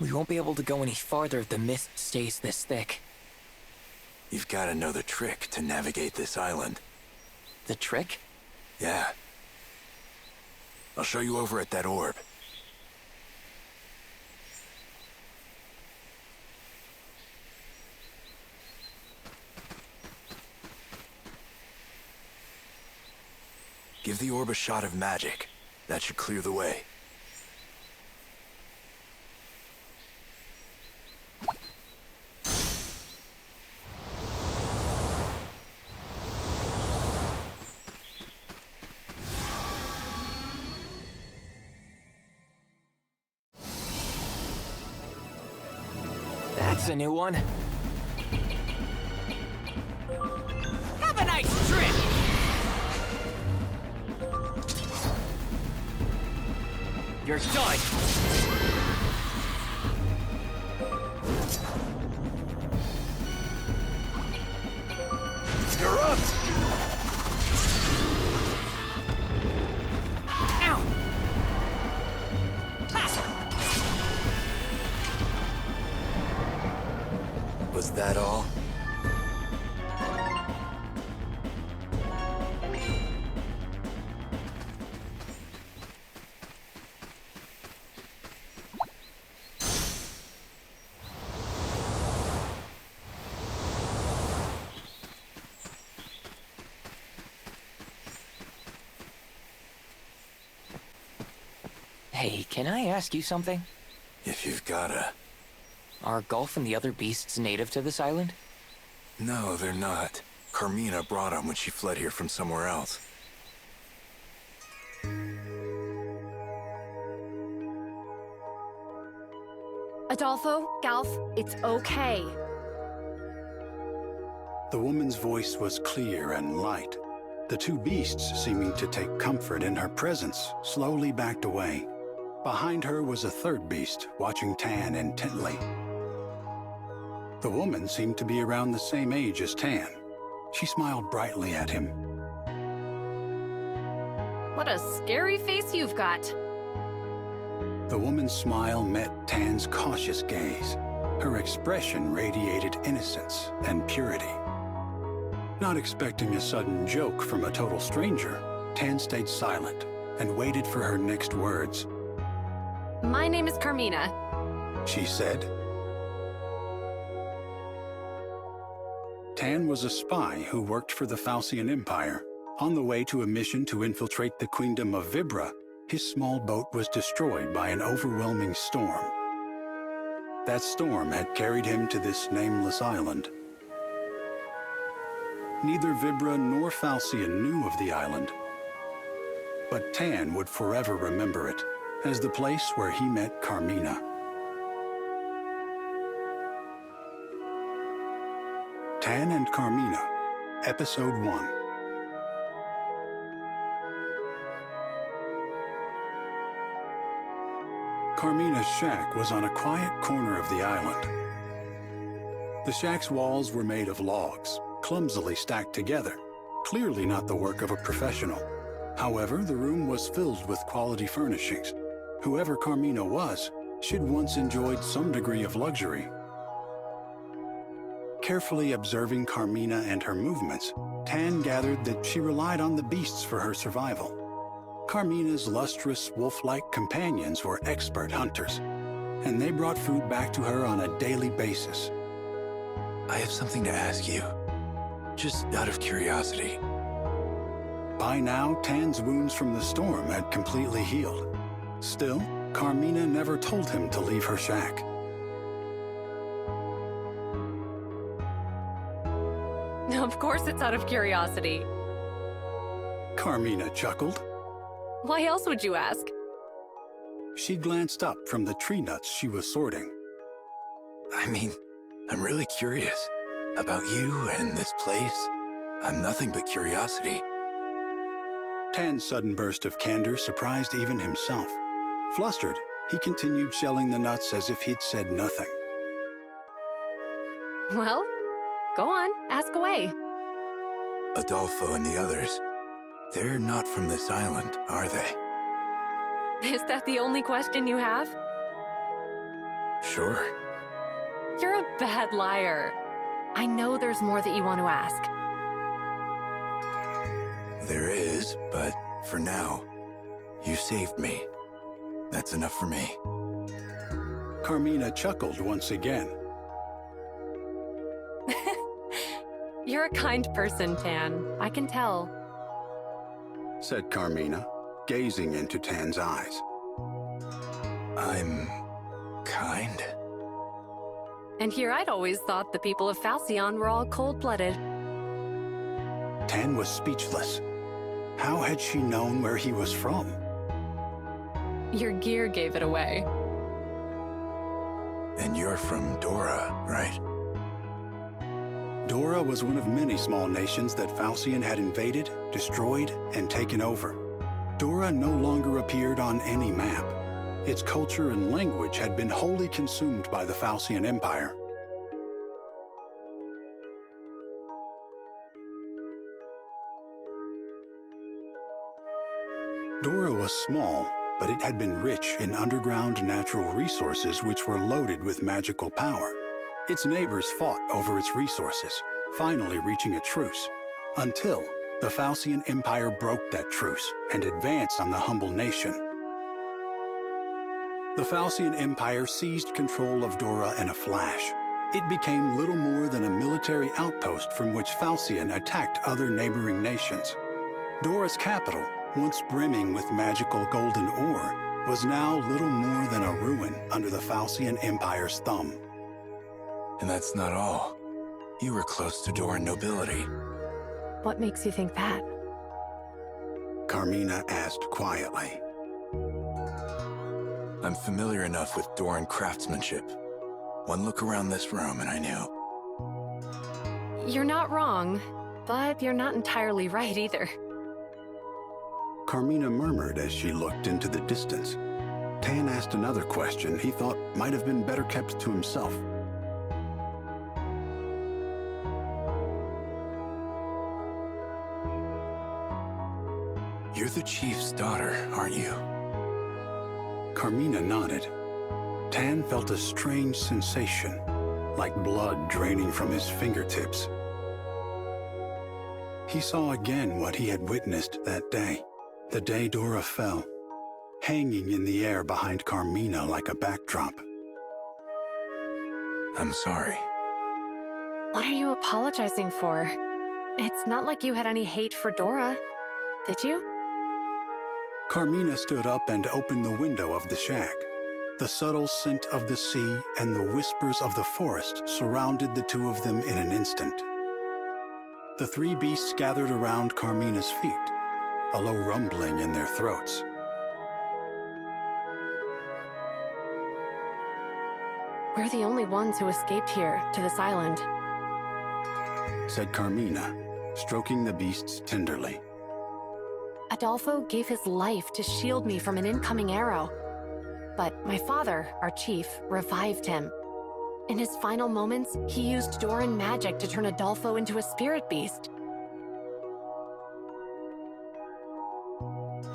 We won't be able to go any farther if the mist stays this thick. You've got to know the trick to navigate this island. The trick? Yeah. I'll show you over at that orb. Give the orb a shot of magic. That should clear the way. That's a new one. Have a nice trip! You're done! You're up! Ow! Was that all? Hey, can I ask you something? If you've gotta. Are Gulf and the other beasts native to this island? No, they're not. Carmina brought them when she fled here from somewhere else. Adolfo, Galf, it's okay. The woman's voice was clear and light. The two beasts, seeming to take comfort in her presence, slowly backed away. Behind her was a third beast, watching Tan intently. The woman seemed to be around the same age as Tan. She smiled brightly at him. What a scary face you've got. The woman's smile met Tan's cautious gaze. Her expression radiated innocence and purity. Not expecting a sudden joke from a total stranger, Tan stayed silent and waited for her next words. My name is Carmina, she said. Tan was a spy who worked for the FANTASIAN Empire. On the way to a mission to infiltrate the Queendom of Vibra, his small boat was destroyed by an overwhelming storm. That storm had carried him to this nameless island. Neither Vibra nor FANTASIAN knew of the island, but Tan would forever remember it as the place where he met Carmina. Tan and Carmina, Episode 1. Carmina's shack was on a quiet corner of the island. The shack's walls were made of logs, clumsily stacked together, clearly not the work of a professional. However, the room was filled with quality furnishings. Whoever Carmina was, she'd once enjoyed some degree of luxury. Carefully observing Carmina and her movements, Tan gathered that she relied on the beasts for her survival. Carmina's lustrous, wolf-like companions were expert hunters, and they brought food back to her on a daily basis. I have something to ask you. Just out of curiosity. By now, Tan's wounds from the storm had completely healed. Still, Carmina never told him to leave her shack. Of course it's out of curiosity. Carmina chuckled. Why else would you ask? She glanced up from the tree nuts she was sorting. I mean, I'm really curious about you and this place. I'm nothing but curiosity. Tan's sudden burst of candor surprised even himself. Flustered, he continued shelling the nuts as if he'd said nothing. Well, go on, ask away. Adolfo and the others, they're not from this island, are they? Is that the only question you have? Sure. You're a bad liar. I know there's more that you want to ask. There is, but for now, you saved me. That's enough for me. Carmina chuckled once again. You're a kind person, Tan. I can tell. Said Carmina, gazing into Tan's eyes. I'm kind? And here I'd always thought the people of Falcion were all cold-blooded. Tan was speechless. How had she known where he was from? Your gear gave it away. And you're from Dora, right? Dora was one of many small nations that Falcion had invaded, destroyed, and taken over. Dora no longer appeared on any map. Its culture and language had been wholly consumed by the Falcion Empire. Dora was small, but it had been rich in underground natural resources which were loaded with magical power. Its neighbors fought over its resources, finally reaching a truce, until the Falcion Empire broke that truce and advanced on the humble nation. The Falcion Empire seized control of Dora in a flash. It became little more than a military outpost from which Falcion attacked other neighboring nations. Dora's capital, once brimming with magical golden ore, was now little more than a ruin under the Falcion Empire's thumb. And that's not all. You were close to Doran nobility. What makes you think that? Carmina asked quietly. I'm familiar enough with Doran craftsmanship. One look around this room and I knew. You're not wrong, but you're not entirely right either. Carmina murmured as she looked into the distance. Tan asked another question he thought might have been better kept to himself. You're the chief's daughter, aren't you? Carmina nodded. Tan felt a strange sensation, like blood draining from his fingertips. He saw again what he had witnessed that day, the day Dora fell, hanging in the air behind Carmina like a backdrop. I'm sorry. What are you apologizing for? It's not like you had any hate for Dora, did you? Carmina stood up and opened the window of the shack. The subtle scent of the sea and the whispers of the forest surrounded the two of them in an instant. The three beasts gathered around Carmina's feet, a low rumbling in their throats. We're the only ones who escaped here, to this island. Said Carmina, stroking the beasts tenderly. Adolfo gave his life to shield me from an incoming arrow. But my father, our chief, revived him. In his final moments, he used Doran magic to turn Adolfo into a spirit beast.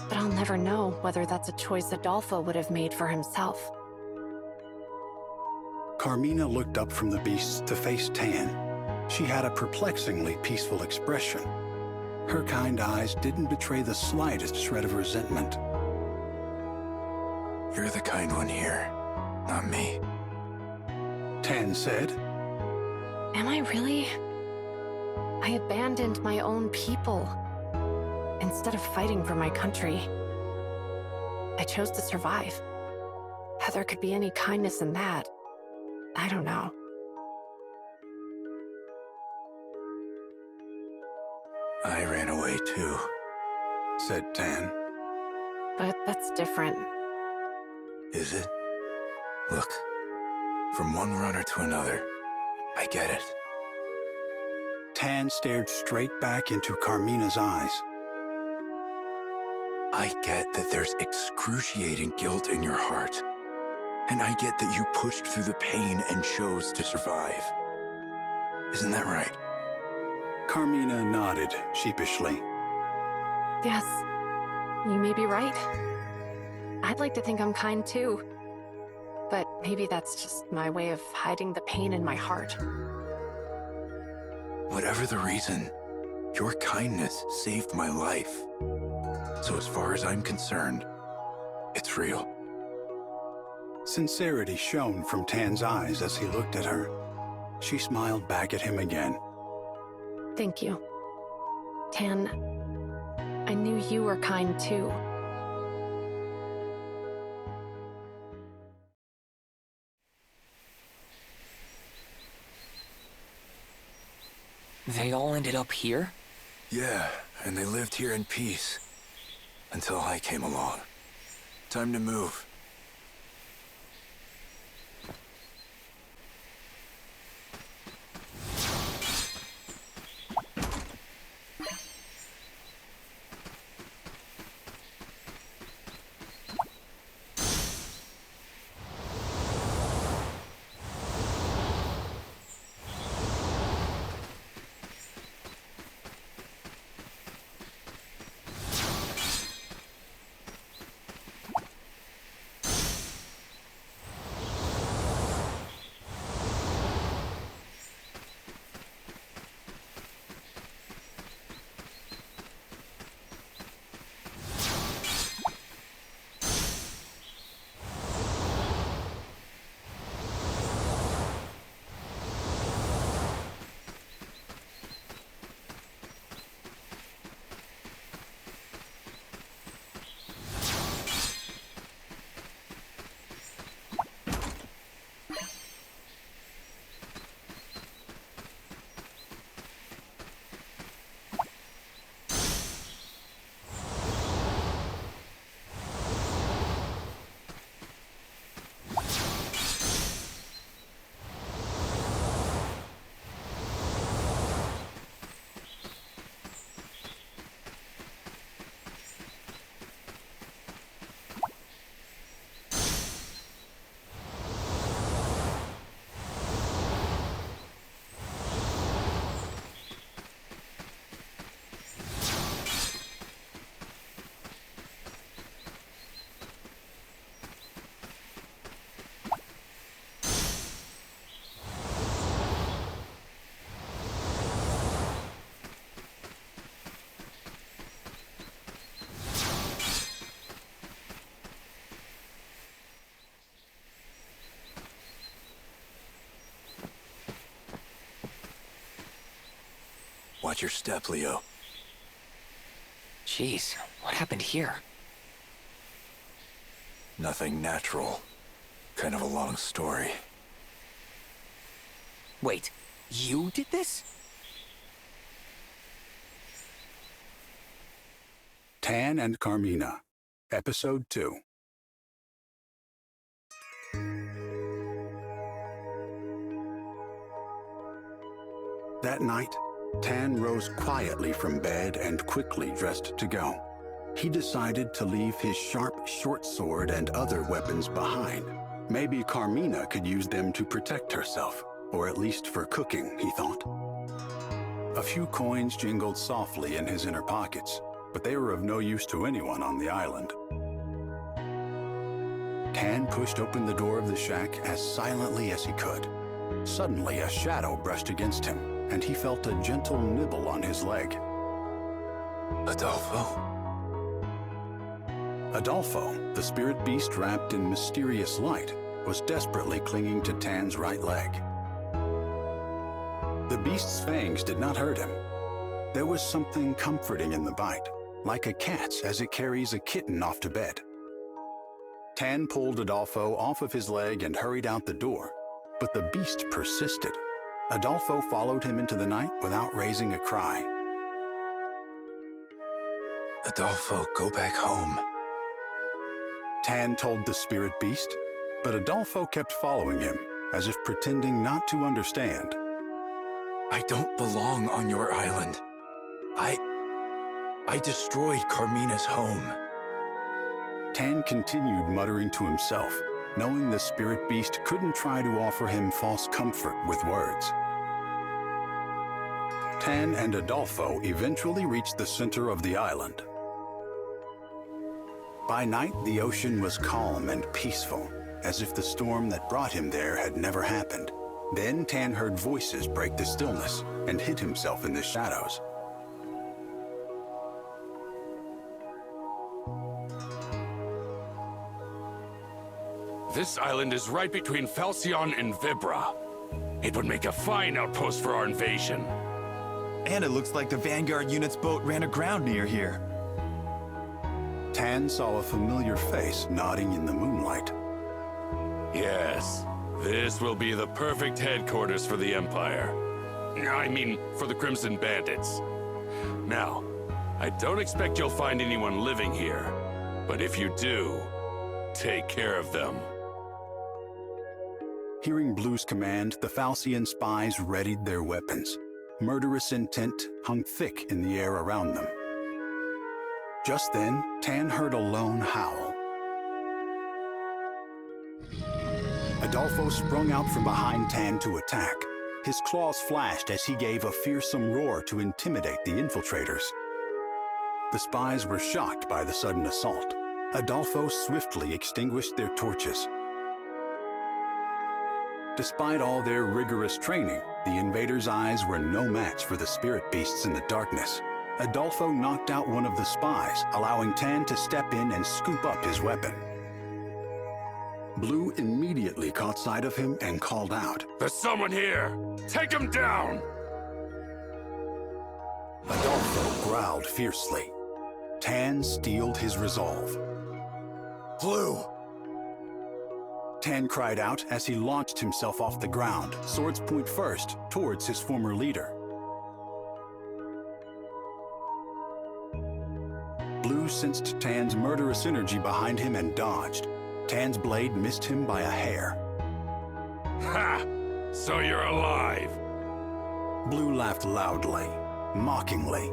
But I'll never know whether that's a choice Adolfo would have made for himself. Carmina looked up from the beasts to face Tan. She had a perplexingly peaceful expression. Her kind eyes didn't betray the slightest shred of resentment. You're the kind one here, not me. Tan said. Am I really? I abandoned my own people. Instead of fighting for my country, I chose to survive. How there could be any kindness in that, I don't know. I ran away too, said Tan. But that's different. Is it? Look, from one runner to another, I get it. Tan stared straight back into Carmina's eyes. I get that there's excruciating guilt in your heart. And I get that you pushed through the pain and chose to survive. Isn't that right? Carmina nodded sheepishly. Yes, you may be right. I'd like to think I'm kind too. but maybe that's just my way of hiding the pain in my heart. Whatever the reason, your kindness saved my life. So as far as I'm concerned, it's real. Sincerity shone from Tan's eyes as he looked at her. She smiled back at him again. Thank you. Tan, I knew you were kind too. They all ended up here? Yeah, and they lived here in peace. Until I came along. Time to move. Watch your step, Leo. Jeez, what happened here? Nothing natural. Kind of a long story. Wait, you did this? Tan and Carmina, Episode 2. That night, Tan rose quietly from bed and quickly dressed to go. He decided to leave his sharp short sword and other weapons behind. Maybe Carmina could use them to protect herself, or at least for cooking, he thought. A few coins jingled softly in his inner pockets, but they were of no use to anyone on the island. Tan pushed open the door of the shack as silently as he could. Suddenly, a shadow brushed against him, and he felt a gentle nibble on his leg. Adolfo? Adolfo, the spirit beast wrapped in mysterious light, was desperately clinging to Tan's right leg. The beast's fangs did not hurt him. There was something comforting in the bite, like a cat's as it carries a kitten off to bed. Tan pulled Adolfo off of his leg and hurried out the door, but the beast persisted. Adolfo followed him into the night without raising a cry. Adolfo, go back home. Tan told the spirit beast, but Adolfo kept following him, as if pretending not to understand. I don't belong on your island. I destroyed Carmina's home. Tan continued muttering to himself, knowing the spirit beast couldn't try to offer him false comfort with words. Tan and Adolfo eventually reached the center of the island. By night, the ocean was calm and peaceful. as if the storm that brought him there had never happened. Then Tan heard voices break the stillness and hid himself in the shadows. This island is right between FANTASIAN and Vibra. It would make a fine outpost for our invasion. And it looks like the Vanguard unit's boat ran aground near here. Tan saw a familiar face nodding in the moonlight. Yes, this will be the perfect headquarters for the Empire. I mean, for the Crimson Bandits. Now, I don't expect you'll find anyone living here, but if you do, take care of them. Hearing Blue's command, the Falcian spies readied their weapons. Murderous intent hung thick in the air around them. Just then, Tan heard a lone howl. Adolfo sprung out from behind Tan to attack. His claws flashed as he gave a fearsome roar to intimidate the infiltrators. The spies were shocked by the sudden assault. Adolfo swiftly extinguished their torches. Despite all their rigorous training, the invaders' eyes were no match for the spirit beasts in the darkness. Adolfo knocked out one of the spies, allowing Tan to step in and scoop up his weapon. Blue immediately caught sight of him and called out. There's someone here! Take him down! Adolfo growled fiercely. Tan steeled his resolve. Blue! Tan cried out as he launched himself off the ground, swords point first, towards his former leader. Blue sensed Tan's murderous energy behind him and dodged. Tan's blade missed him by a hair. Ha! So you're alive! Blue laughed loudly, mockingly.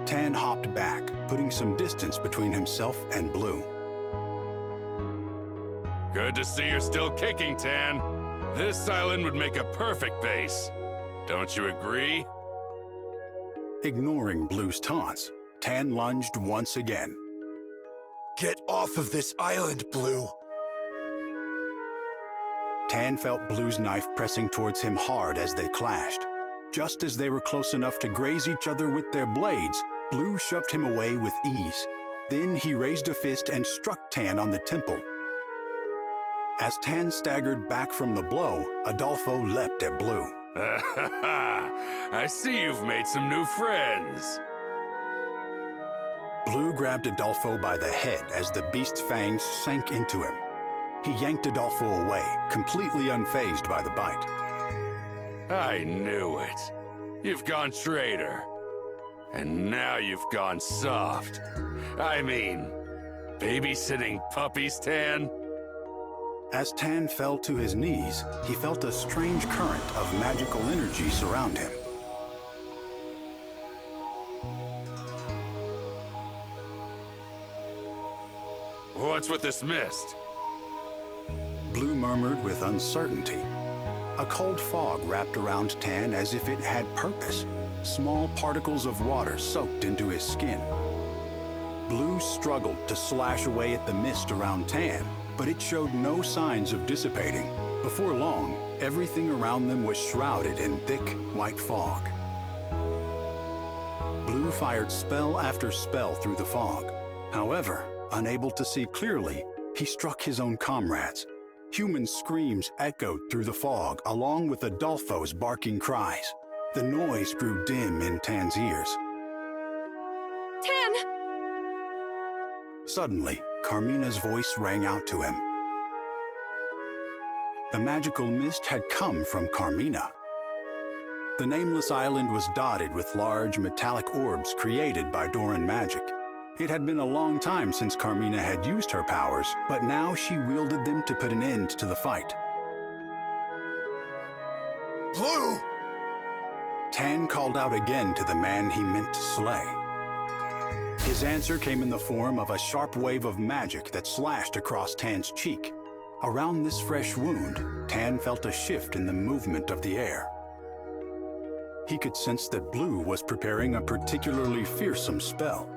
Tan hopped back, putting some distance between himself and Blue. Good to see you're still kicking, Tan. This island would make a perfect base. Don't you agree? Ignoring Blue's taunts, Tan lunged once again. Get off of this island, Blue! Tan felt Blue's knife pressing towards him hard as they clashed. Just as they were close enough to graze each other with their blades, Blue shoved him away with ease. Then he raised a fist and struck Tan on the temple. As Tan staggered back from the blow, Adolfo leapt at Blue. I see you've made some new friends. Blue grabbed Adolfo by the head as the beast's fangs sank into him. He yanked Adolfo away, completely unfazed by the bite. I knew it. You've gone traitor. And now you've gone soft. I mean, babysitting puppies, Tan? As Tan fell to his knees, he felt a strange current of magical energy surround him. What's with this mist? Blue murmured with uncertainty. A cold fog wrapped around Tan as if it had purpose. Small particles of water soaked into his skin. Blue struggled to slash away at the mist around Tan, but it showed no signs of dissipating. Before long, everything around them was shrouded in thick, white fog. Blue fired spell after spell through the fog. However, unable to see clearly, he struck his own comrades. Human screams echoed through the fog, along with Adolfo's barking cries. The noise grew dim in Tan's ears. Tan! Suddenly, Carmina's voice rang out to him. The magical mist had come from Carmina. The nameless island was dotted with large metallic orbs created by Doran magic. It had been a long time since Carmina had used her powers, but now she wielded them to put an end to the fight. Blue! Tan called out again to the man he meant to slay. His answer came in the form of a sharp wave of magic that slashed across Tan's cheek. Around this fresh wound, Tan felt a shift in the movement of the air. He could sense that Blue was preparing a particularly fearsome spell.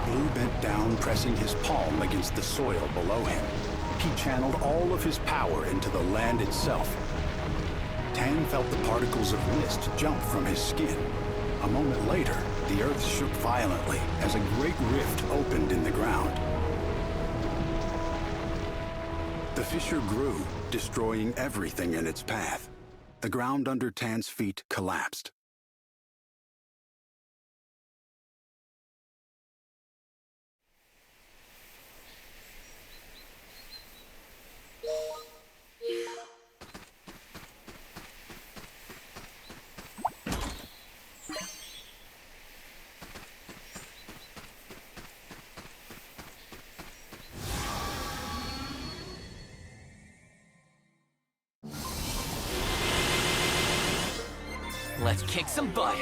Blue bent down, pressing his palm against the soil below him. He channeled all of his power into the land itself. Tan felt the particles of mist jump from his skin. A moment later, the earth shook violently as a great rift opened in the ground. The fissure grew, destroying everything in its path. The ground under Tan's feet collapsed. Let's kick some butt.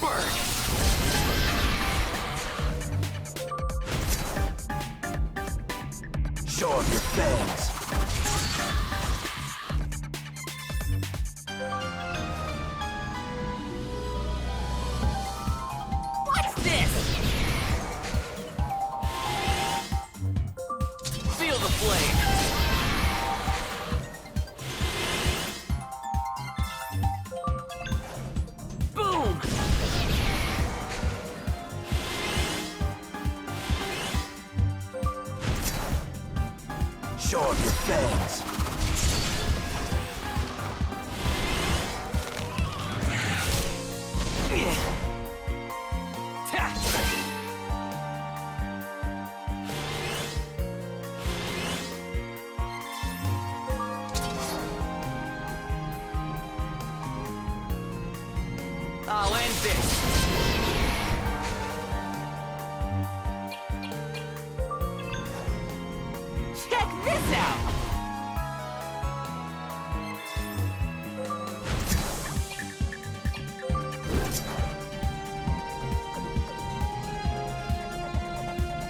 Burn! Show off your fangs. What's this? Feel the flame. Boom! Show off your fangs. I'll end this. Check this out!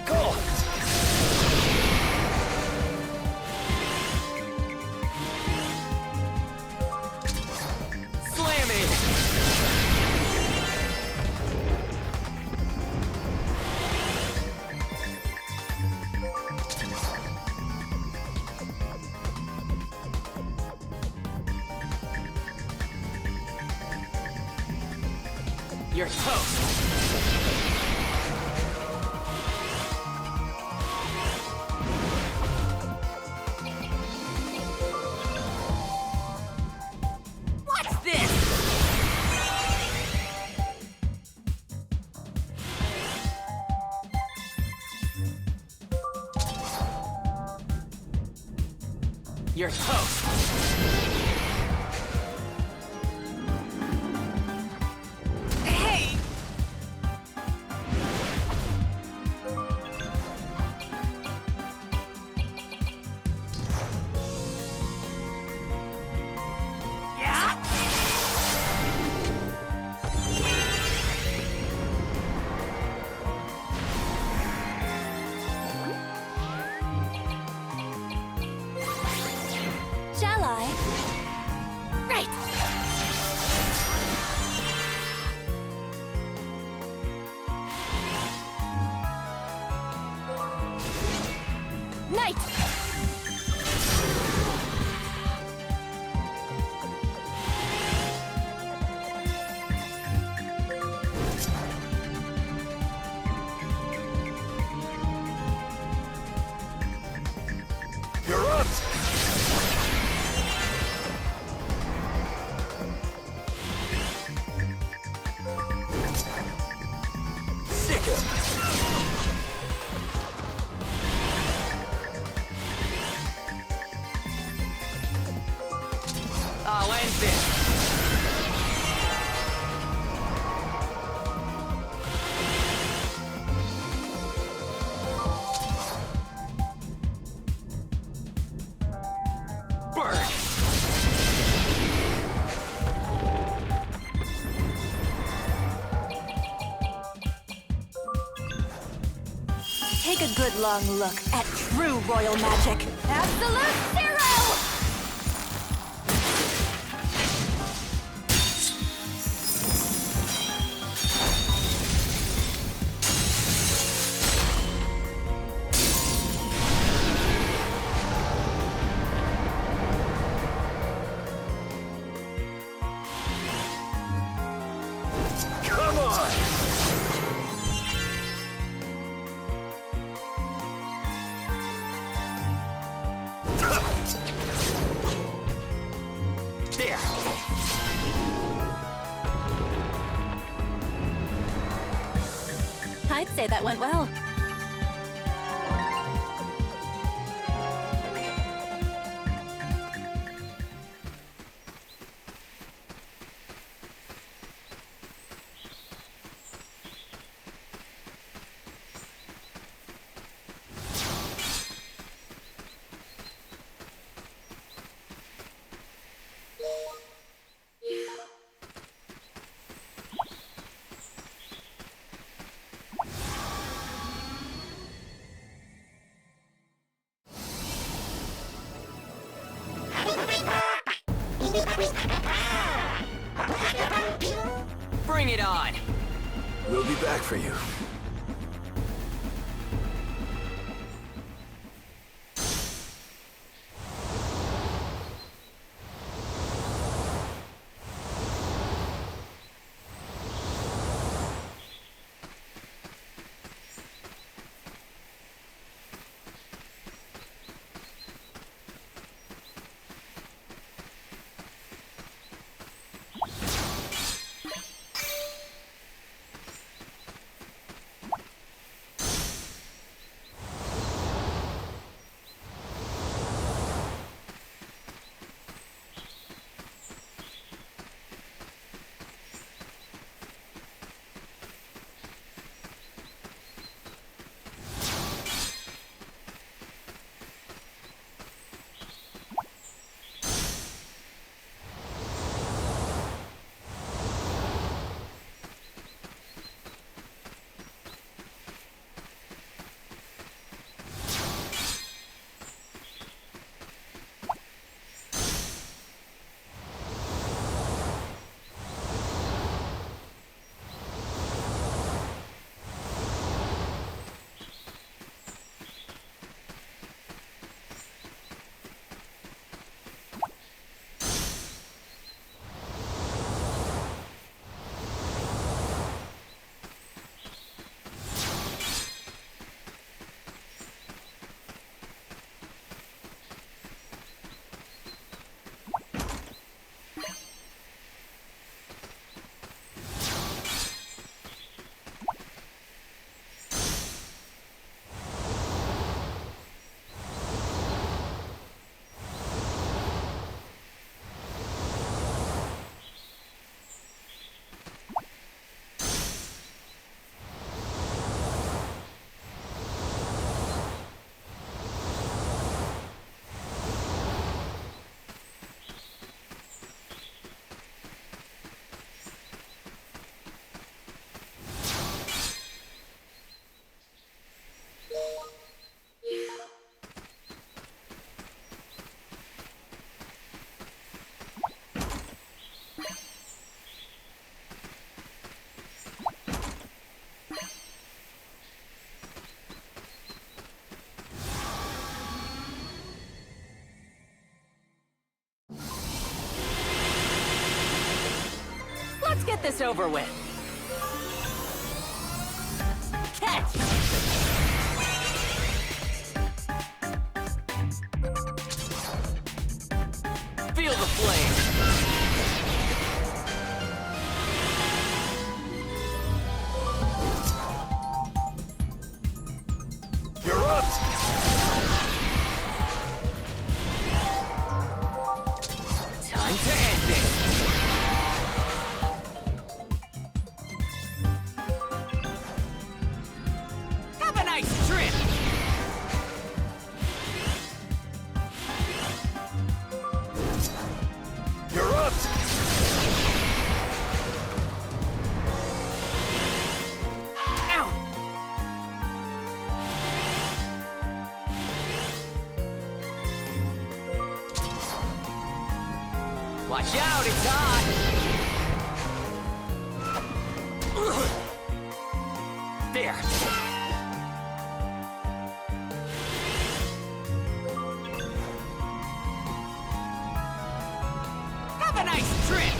Go! Slam it! You're toast! What's this? You're toast! Hey! Yeah? Shall I? Right. Night. You're up. Sick him. I'll end this. Burn! Take a good long look at true royal magic. Absolute zero! There. I'd say that went well. Bring it on! We'll be back for you. Let's get this over with. Catch! Feel the flame. You're up! Time to end this. Have a nice trip. You're up! Ow! Watch out, it's hot! There! Have a nice trip!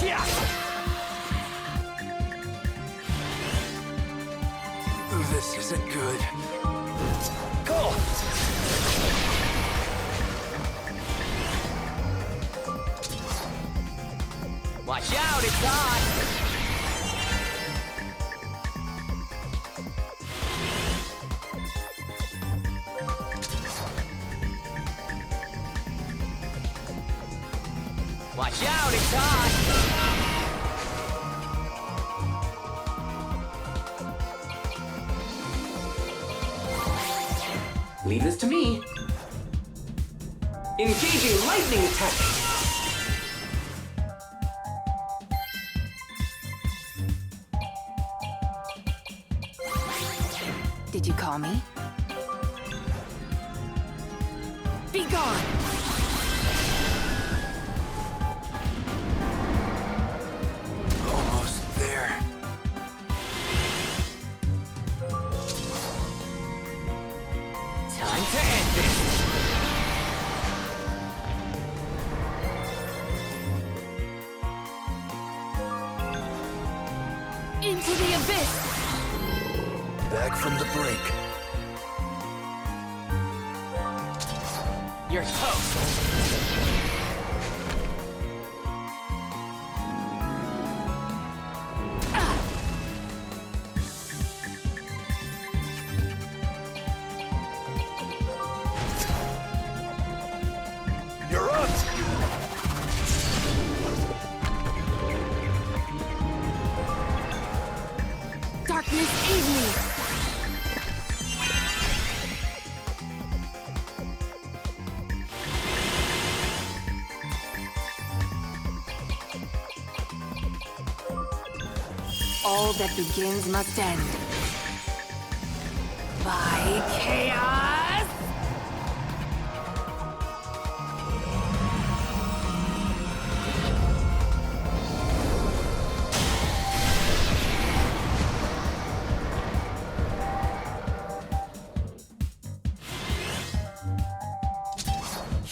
Yeah! This isn't good. Watch out, it's on! Watch out, it's on! Leave this to me. Engaging lightning attack. Did you call me? Be gone! Almost there. Time to end this! Into the abyss! Back from the brink. You're toast! You're up! Darkness, aid me! All that begins must end. By chaos!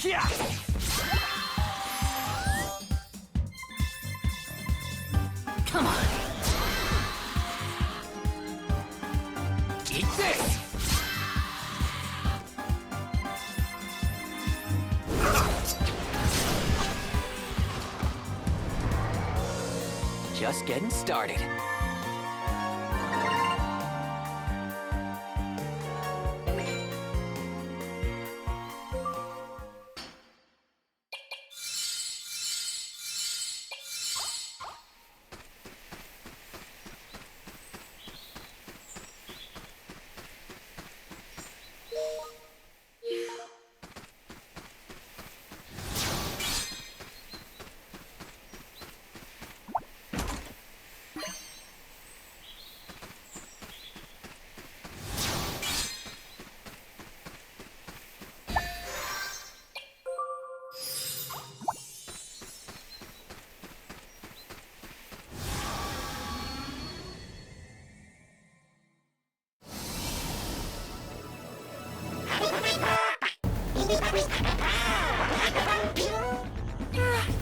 Yeah! Come on! Eat this! Just getting started.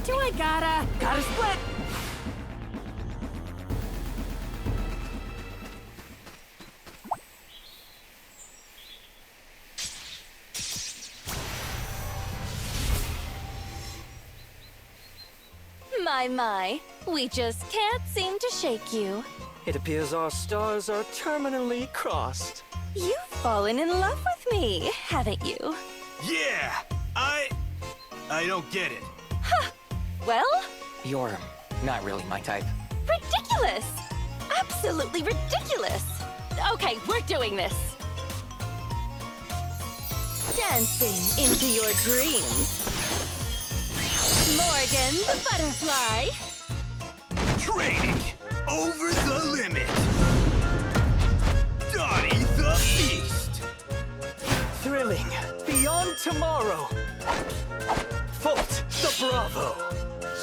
Do I gotta split? My, we just can't seem to shake you. It appears our stars are terminally crossed. You've fallen in love with me, haven't you? Yeah! I don't get it. Well, You're not really my type. ridiculous! Absolutely ridiculous! Okay, we're doing this. Dancing into your dreams. Morgan the butterfly. Training over the limit. Donnie the beast. Thrilling beyond tomorrow. Volt the Bravo.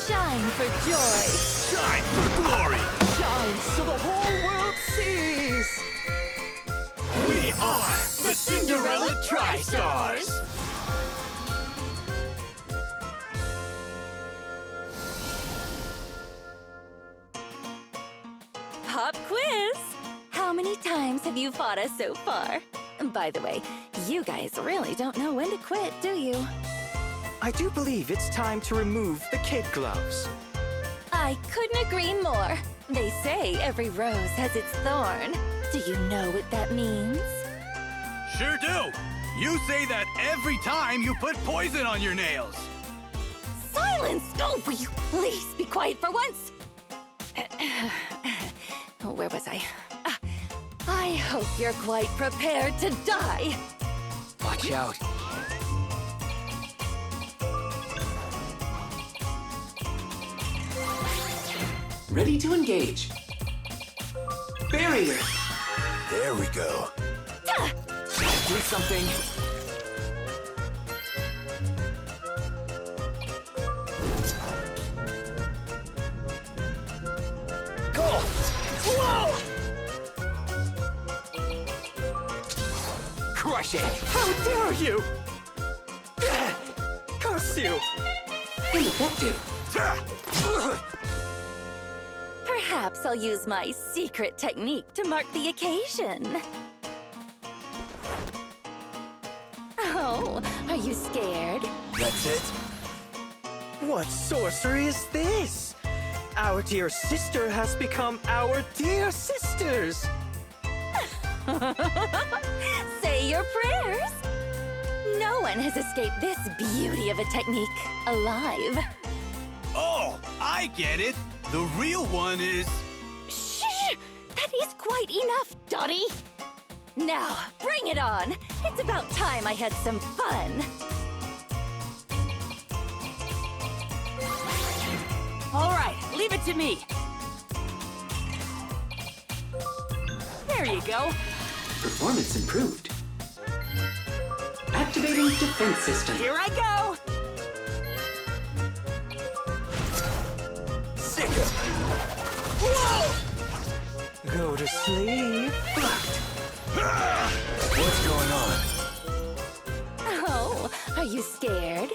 Shine for joy. Shine for glory. Shine so the whole world sees. We are the Cinderella Tri-Stars. Pop quiz! How many times have you fought us so far? By the way, you guys really don't know when to quit, do you? I do believe it's time to remove the kid gloves. I I couldn't agree more. They say every rose has its thorn. Do you know what that means? Sure do. You say that every time you put poison on your nails. Silence! Oh, will you please be quiet for once? Where was I? I hope you're quite prepared to die. Watch out. Ready to engage. Barrier. There we go. Do something. Go! Whoa! Crush it. How dare you! Curse you! Ineffective. Perhaps I'll use my secret technique to mark the occasion. Oh, are you scared? That's it? What sorcery is this? Our dear sister has become our dear sisters! Say your prayers! No one has escaped this beauty of a technique alive. Oh, I get it. The real one is... Shh! That is quite enough, Dottie! Now, bring it on! It's about time I had some fun! All right, leave it to me. There you go. Performance improved. Activating defense system. Here I go. Go to sleep. What's going on? Oh, are you scared?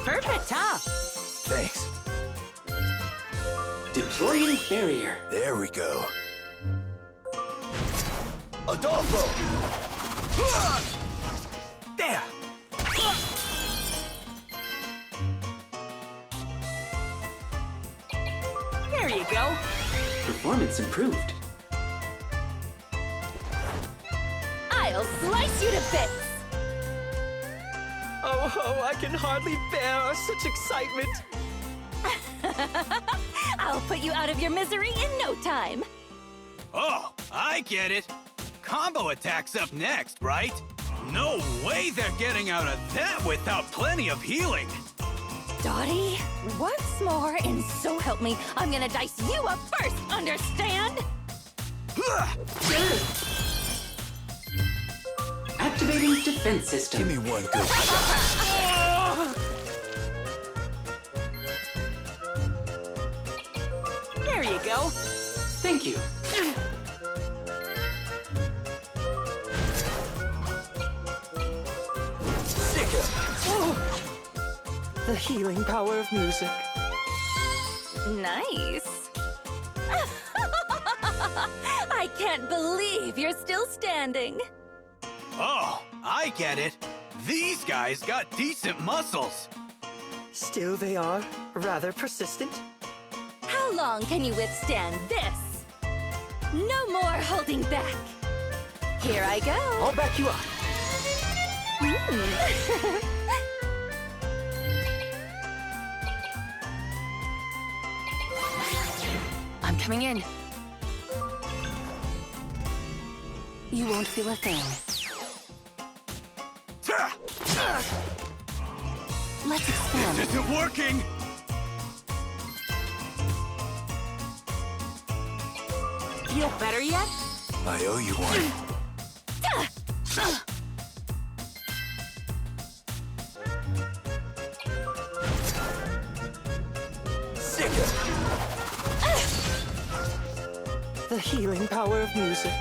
Perfect, huh? Thanks. Deploying barrier. There we go. Adolfo! There! There you go. Performance improved. I'll slice you to bits! Oh, I can hardly bear such excitement. I'll put you out of your misery in no time. Oh, I get it. Combo attack's up next, right? No way they're getting out of that without plenty of healing. Dottie, once more, and so help me, I'm gonna dice you up first, understand? Activating defense system. Give me one good shot. There you go. Thank you. The healing power of music. Nice. I can't believe you're still standing. Oh, I get it. These guys got decent muscles. Still, they are rather persistent. How long can you withstand this? No more holding back. Here I go. I'll back you up. I'm coming in. You won't feel a thing. Let's expand. This isn't working. Feel better yet? I owe you one. The healing power of music.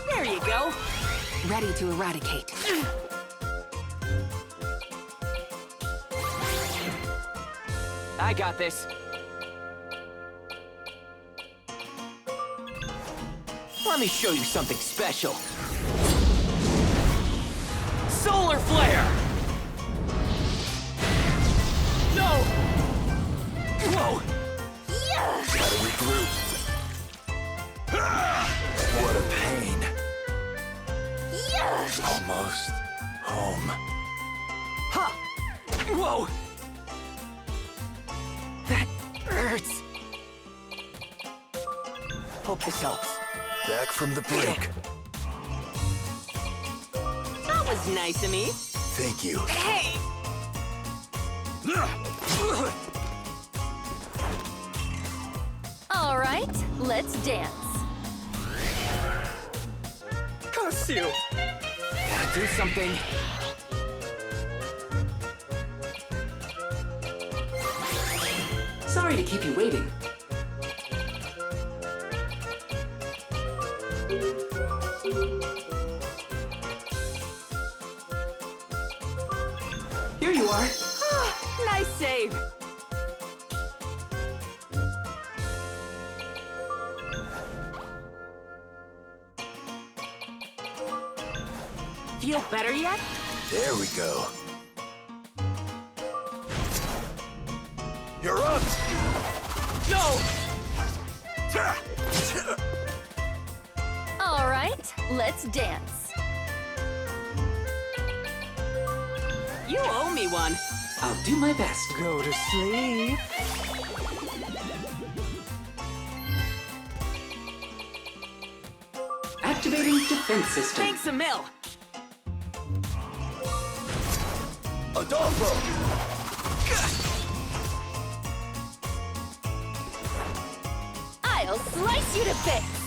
There you go. Ready to eradicate. I got this. Let me show you something special. Solar flare! No! Whoa! Yeah! Gotta regroup. What a pain. Yeah! Almost home. Ha! Whoa! That hurts. Hope this helps. Back from the brink. That was nice of me. Thank you. Hey! All right, let's dance. Curse you! Gotta do something. Sorry to keep you waiting. Here you are. Nice save. Feel better yet? There we go. You're up! No! All right, let's dance. You owe me one. I'll do my best. Go to sleep. Activating defense system. Thanks a mill. Adolfo! I'll slice you to bits.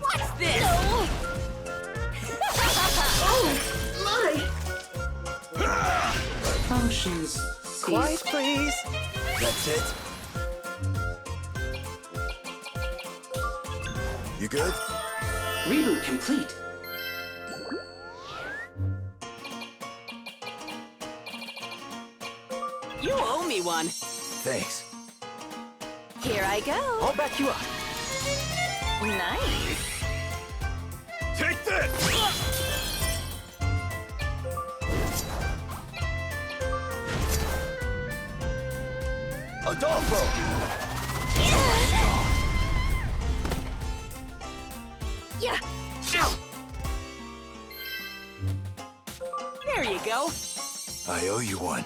What's this? No! Functions Quiet, ceased. please. That's it? You good? Reboot complete. You owe me one. Thanks. Here I go. I'll back you up. Nice. Take this! Adolfo! Yeah. There you go. I owe you one.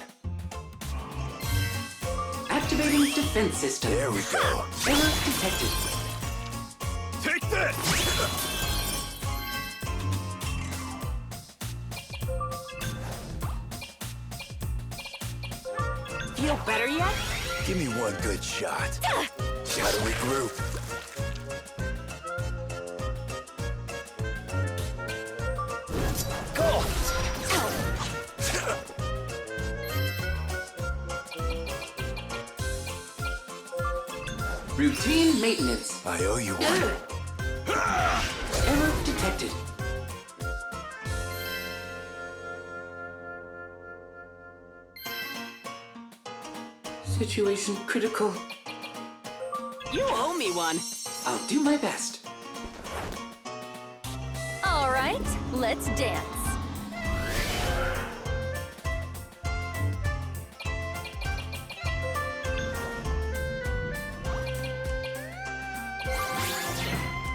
Activating defense system. There we go. Error detected. Take this! Feel better yet? Give me one good shot. Gotta regroup. Go! Routine maintenance. I owe you one. Error detected. Situation critical. You owe me one. I'll do my best. All right, let's dance.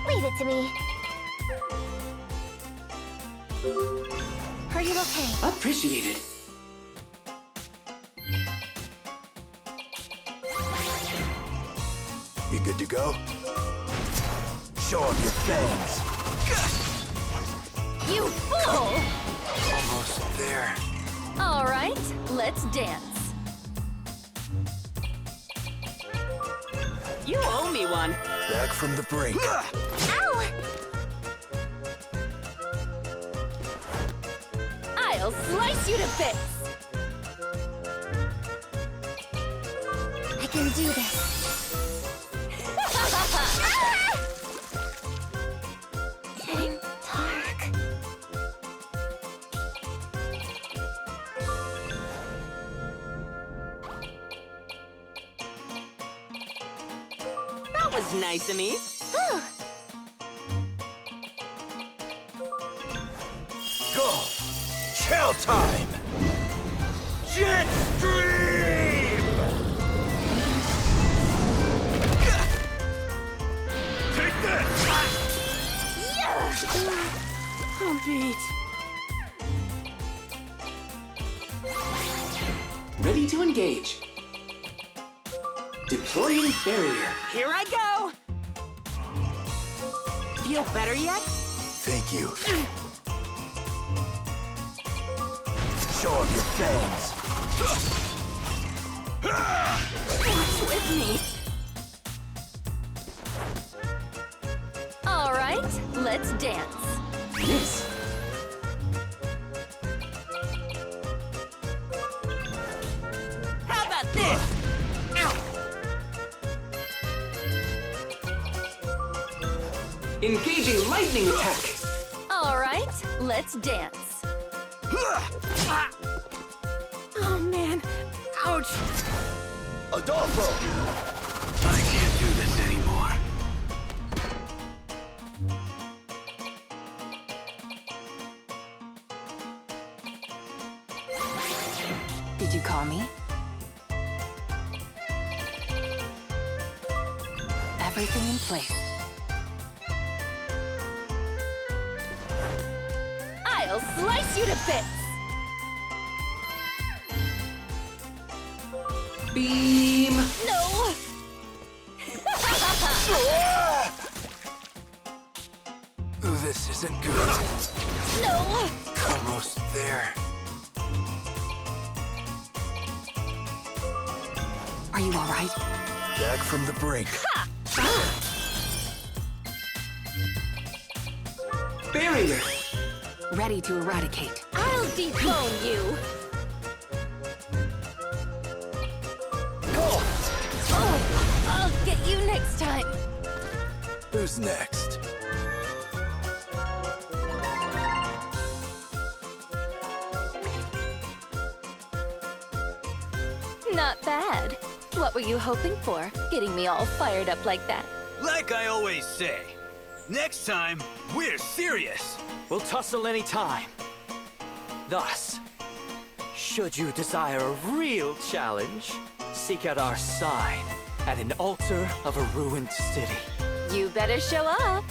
Leave it to me. Are you okay? Appreciated. You good to go? Show off your fangs. You fool! Almost there. All right, let's dance. You owe me one. Back from the brink. Ow! I'll slice you to bits. I can do this. was nice of me. Go! Shell time! Jet stream! Take that! Oh, beat. Ready to engage. Deploying barrier. Here I go. Feel better yet? Thank you. Show off your fangs. What's with me? All right, let's dance. Miss. How about this? Ow. Engaging lightning attack. All right, let's dance. Oh, man. Ouch. Adolfo! I can't do this anymore. Did you call me? Everything in place. I'll slice you to bits. Beam. No. This isn't good. No. Almost there. Are you all right? Back from the brink. Barrier. Ready to eradicate. I'll dethrone you. Oh, I'll get you next time. Who's next? Not bad. What were you hoping for, getting me all fired up like that? Like I always say, next time, we're serious. We'll tussle any time. Thus, should you desire a real challenge, seek out our sign at an altar of a ruined city. You better show up.